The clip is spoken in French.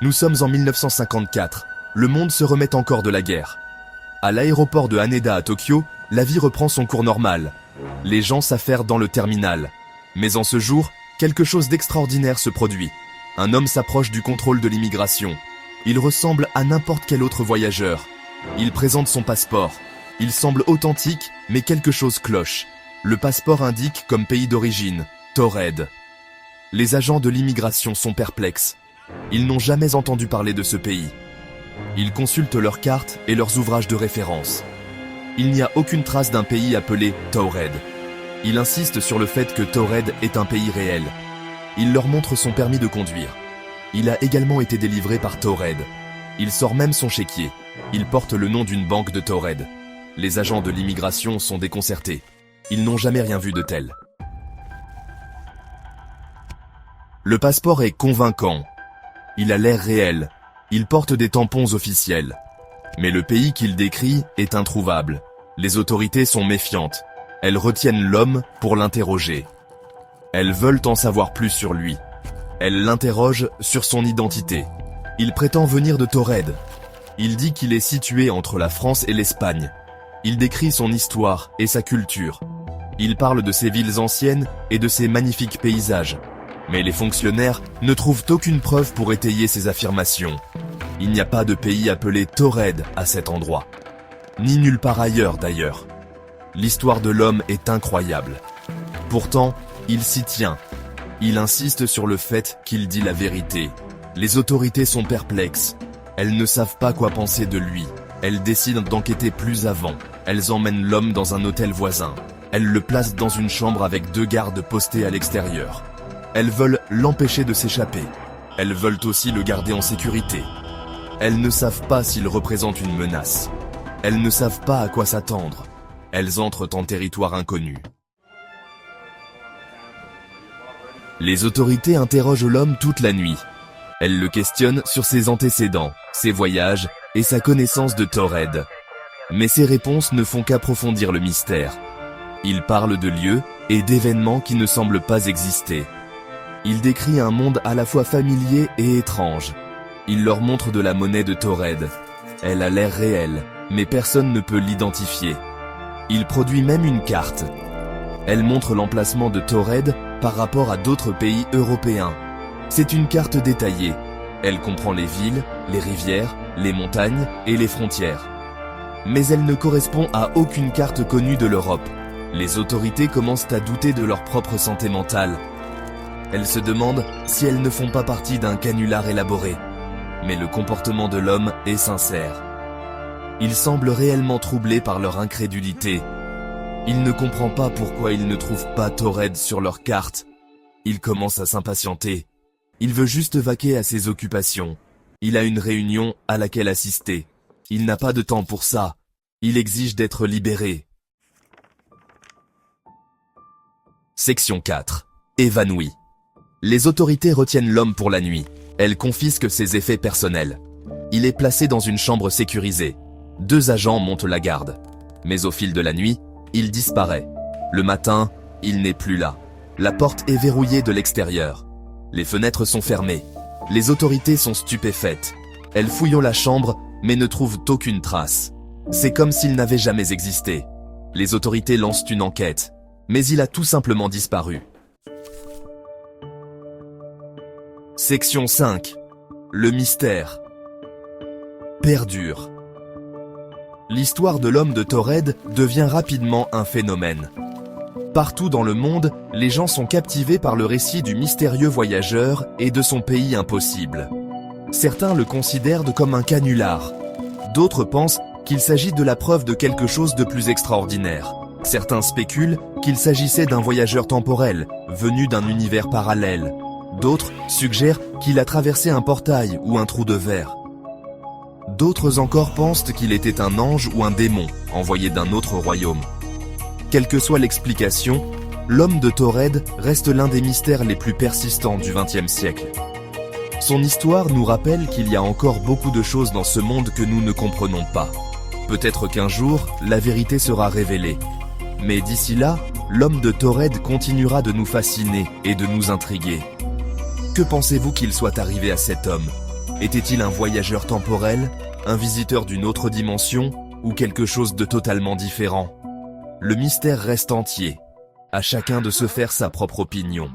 Nous sommes en 1954. Le monde se remet encore de la guerre. À l'aéroport de Haneda à Tokyo, la vie reprend son cours normal. Les gens s'affairent dans le terminal. Mais en ce jour, quelque chose d'extraordinaire se produit. Un homme s'approche du contrôle de l'immigration. Il ressemble à n'importe quel autre voyageur. Il présente son passeport. Il semble authentique, mais quelque chose cloche. Le passeport indique comme pays d'origine, Taured. Les agents de l'immigration sont perplexes. Ils n'ont jamais entendu parler de ce pays. Ils consultent leurs cartes et leurs ouvrages de référence. Il n'y a aucune trace d'un pays appelé Taured. Il insiste sur le fait que Taured est un pays réel. Il leur montre son permis de conduire. Il a également été délivré par Taured. Il sort même son chéquier. Il porte le nom d'une banque de Taured. Les agents de l'immigration sont déconcertés. Ils n'ont jamais rien vu de tel. Le passeport est convaincant. Il a l'air réel. Il porte des tampons officiels. Mais le pays qu'il décrit est introuvable. Les autorités sont méfiantes. Elles retiennent l'homme pour l'interroger. Elles veulent en savoir plus sur lui. Elles l'interrogent sur son identité. Il prétend venir de Taured. Il dit qu'il est situé entre la France et l'Espagne. Il décrit son histoire et sa culture. Il parle de ses villes anciennes et de ses magnifiques paysages. Mais les fonctionnaires ne trouvent aucune preuve pour étayer ces affirmations. Il n'y a pas de pays appelé Taured à cet endroit. Ni nulle part ailleurs d'ailleurs. L'histoire de l'homme est incroyable. Pourtant, il s'y tient. Il insiste sur le fait qu'il dit la vérité. Les autorités sont perplexes. Elles ne savent pas quoi penser de lui. Elles décident d'enquêter plus avant. Elles emmènent l'homme dans un hôtel voisin. Elles le placent dans une chambre avec 2 gardes postés à l'extérieur. Elles veulent l'empêcher de s'échapper. Elles veulent aussi le garder en sécurité. Elles ne savent pas s'il représente une menace. Elles ne savent pas à quoi s'attendre. Elles entrent en territoire inconnu. Les autorités interrogent l'homme toute la nuit. Elles le questionnent sur ses antécédents, ses voyages et sa connaissance de Taured. Mais ces réponses ne font qu'approfondir le mystère. Il parle de lieux et d'événements qui ne semblent pas exister. Il décrit un monde à la fois familier et étrange. Il leur montre de la monnaie de Taured. Elle a l'air réelle, mais personne ne peut l'identifier. Il produit même une carte. Elle montre l'emplacement de Taured par rapport à d'autres pays européens. C'est une carte détaillée. Elle comprend les villes, les rivières, les montagnes et les frontières. Mais elle ne correspond à aucune carte connue de l'Europe. Les autorités commencent à douter de leur propre santé mentale. Elles se demandent si elles ne font pas partie d'un canular élaboré. Mais le comportement de l'homme est sincère. Il semble réellement troublé par leur incrédulité. Il ne comprend pas pourquoi ils ne trouvent pas Taured sur leur carte. Il commence à s'impatienter. Il veut juste vaquer à ses occupations. Il a une réunion à laquelle assister. Il n'a pas de temps pour ça. Il exige d'être libéré. Section 4. Évanoui. Les autorités retiennent l'homme pour la nuit. Elles confisquent ses effets personnels. Il est placé dans une chambre sécurisée. 2 agents montent la garde. Mais au fil de la nuit, il disparaît. Le matin, il n'est plus là. La porte est verrouillée de l'extérieur. Les fenêtres sont fermées. Les autorités sont stupéfaites. Elles fouillent la chambre, mais ne trouvent aucune trace. C'est comme s'il n'avait jamais existé. Les autorités lancent une enquête. Mais il a tout simplement disparu. Section 5. Le mystère. Perdure. L'histoire de l'homme de Taured devient rapidement un phénomène. Partout dans le monde, les gens sont captivés par le récit du mystérieux voyageur et de son pays impossible. Certains le considèrent comme un canular. D'autres pensent qu'il s'agit de la preuve de quelque chose de plus extraordinaire. Certains spéculent qu'il s'agissait d'un voyageur temporel, venu d'un univers parallèle. D'autres suggèrent qu'il a traversé un portail ou un trou de verre. D'autres encore pensent qu'il était un ange ou un démon, envoyé d'un autre royaume. Quelle que soit l'explication, l'homme de Taured reste l'un des mystères les plus persistants du XXe siècle. Son histoire nous rappelle qu'il y a encore beaucoup de choses dans ce monde que nous ne comprenons pas. Peut-être qu'un jour, la vérité sera révélée. Mais d'ici là, l'homme de Taured continuera de nous fasciner et de nous intriguer. Que pensez-vous qu'il soit arrivé à cet homme? Était-il un voyageur temporel, un visiteur d'une autre dimension, ou quelque chose de totalement différent? Le mystère reste entier. À chacun de se faire sa propre opinion.